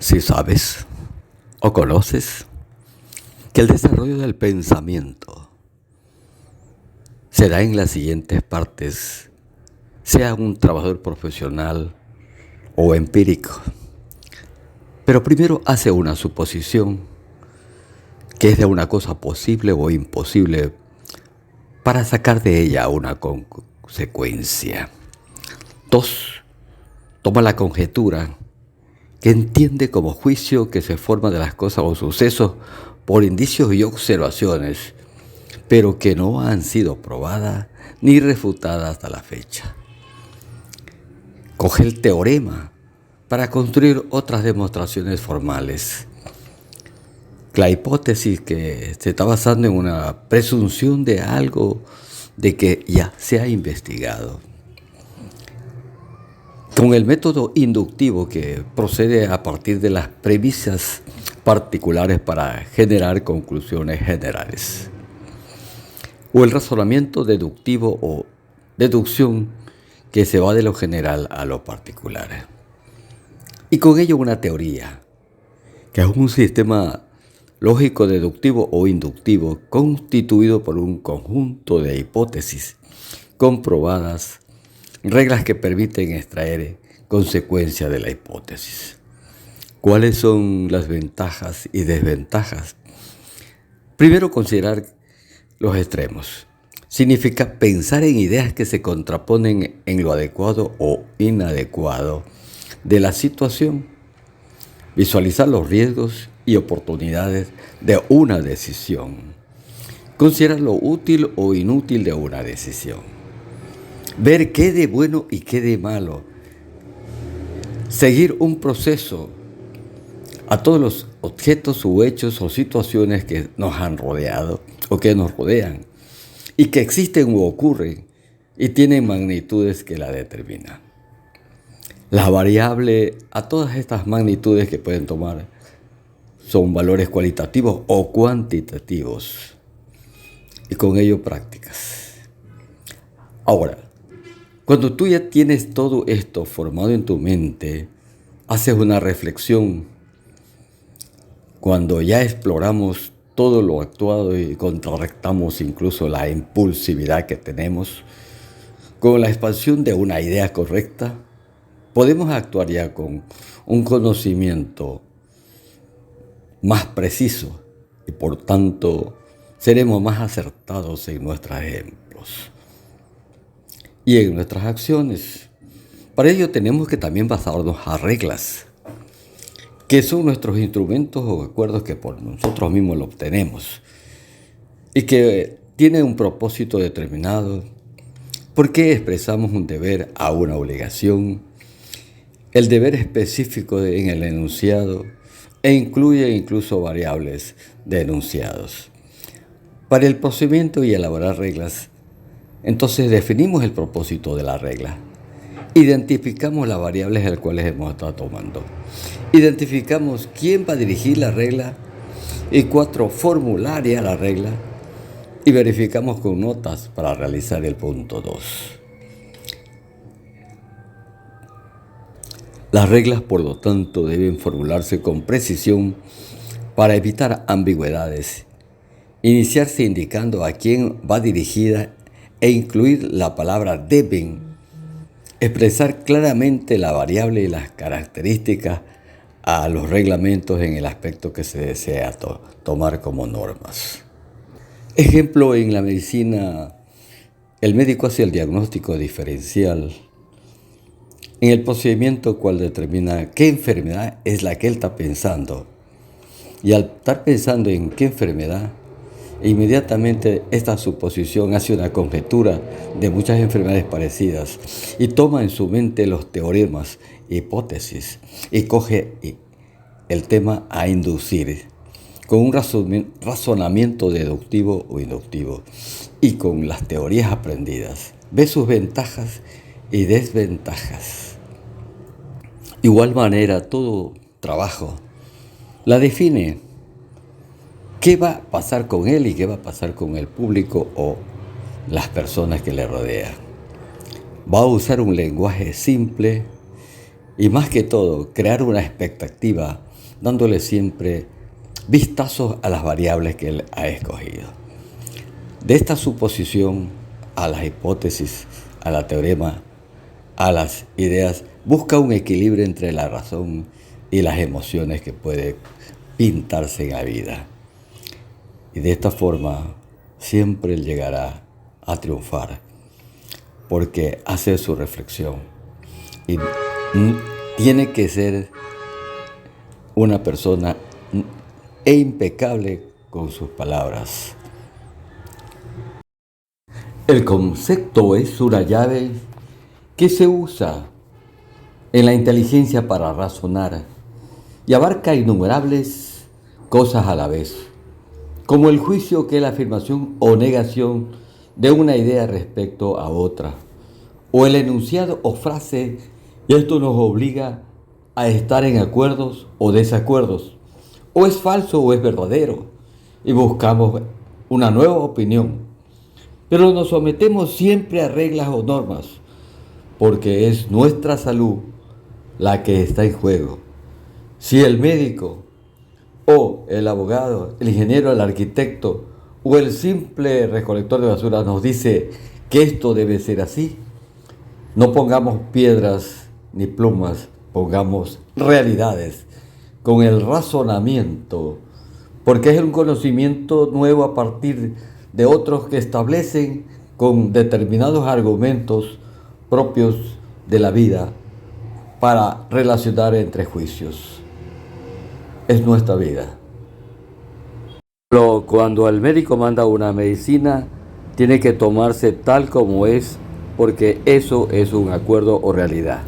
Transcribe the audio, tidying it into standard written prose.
Si sabes o conoces que el desarrollo del pensamiento se da en las siguientes partes, sea un trabajador profesional o empírico. Pero primero hace una suposición que es de una cosa posible o imposible para sacar de ella una consecuencia. Dos, toma la conjetura que entiende como juicio que se forma de las cosas o sucesos por indicios y observaciones, pero que no han sido probadas ni refutadas hasta la fecha. Coge el teorema para construir otras demostraciones formales. La hipótesis que se está basando en una presunción de algo de que ya se ha investigado. Con el método inductivo que procede a partir de las premisas particulares para generar conclusiones generales. O el razonamiento deductivo o deducción que se va de lo general a lo particular. Y con ello una teoría, que es un sistema lógico deductivo o inductivo constituido por un conjunto de hipótesis comprobadas, reglas que permiten extraer consecuencias de la hipótesis. ¿Cuáles son las ventajas y desventajas? Primero, considerar los extremos. Significa pensar en ideas que se contraponen en lo adecuado o inadecuado de la situación. Visualizar los riesgos y oportunidades de una decisión. Considerar lo útil o inútil de una decisión. Ver qué de bueno y qué de malo. Seguir un proceso a todos los objetos u hechos o situaciones que nos han rodeado o que nos rodean y que existen u ocurren y tienen magnitudes que la determinan. La variable a todas estas magnitudes que pueden tomar son valores cualitativos o cuantitativos y con ello prácticas. Ahora, cuando tú ya tienes todo esto formado en tu mente, haces una reflexión. Cuando ya exploramos todo lo actuado y contrarrestamos incluso la impulsividad que tenemos, con la expansión de una idea correcta, podemos actuar ya con un conocimiento más preciso y por tanto seremos más acertados en nuestros ejemplos y en nuestras acciones. Para ello tenemos que también basarnos a reglas, que son nuestros instrumentos o acuerdos que por nosotros mismos lo obtenemos y que tienen un propósito determinado. ¿Por qué expresamos un deber a una obligación? El deber específico en el enunciado e incluye incluso variables de enunciados. Para el procedimiento y elaborar reglas, entonces definimos el propósito de la regla. Identificamos las variables a las cuales hemos estado tomando. Identificamos quién va a dirigir la regla y 4, formularia la regla. Y verificamos con notas para realizar el punto 2. Las reglas, por lo tanto, deben formularse con precisión para evitar ambigüedades. Iniciarse indicando a quién va dirigida e incluir la palabra deben. Expresar claramente la variable y las características a los reglamentos en el aspecto que se desea tomar como normas. Ejemplo, en la medicina, el médico hace el diagnóstico diferencial en el procedimiento cual determina qué enfermedad es la que él está pensando. Y al estar pensando en qué enfermedad, inmediatamente esta suposición hace una conjetura de muchas enfermedades parecidas y toma en su mente los teoremas, hipótesis y coge el tema a inducir con un razonamiento deductivo o inductivo y con las teorías aprendidas. Ve sus ventajas y desventajas. Igual manera, todo trabajo la define. ¿Qué va a pasar con él y qué va a pasar con el público o las personas que le rodean? Va a usar un lenguaje simple y más que todo, crear una expectativa dándole siempre vistazos a las variables que él ha escogido. De esta suposición a las hipótesis, a la teorema, a las ideas, busca un equilibrio entre la razón y las emociones que puede pintarse en la vida. Y de esta forma siempre él llegará a triunfar, porque hace su reflexión y tiene que ser una persona impecable con sus palabras. El concepto es una llave que se usa en la inteligencia para razonar y abarca innumerables cosas a la vez, como el juicio, que es la afirmación o negación de una idea respecto a otra, o el enunciado o frase, y esto nos obliga a estar en acuerdos o desacuerdos, o es falso o es verdadero, y buscamos una nueva opinión. Pero nos sometemos siempre a reglas o normas, porque es nuestra salud la que está en juego. Si el médico o el abogado, el ingeniero, el arquitecto o el simple recolector de basura nos dice que esto debe ser así, no pongamos piedras ni plumas, pongamos realidades con el razonamiento, porque es un conocimiento nuevo a partir de otros que establecen con determinados argumentos propios de la vida para relacionar entre juicios. Es nuestra vida. Pero cuando el médico manda una medicina, tiene que tomarse tal como es, porque eso es un acuerdo o realidad.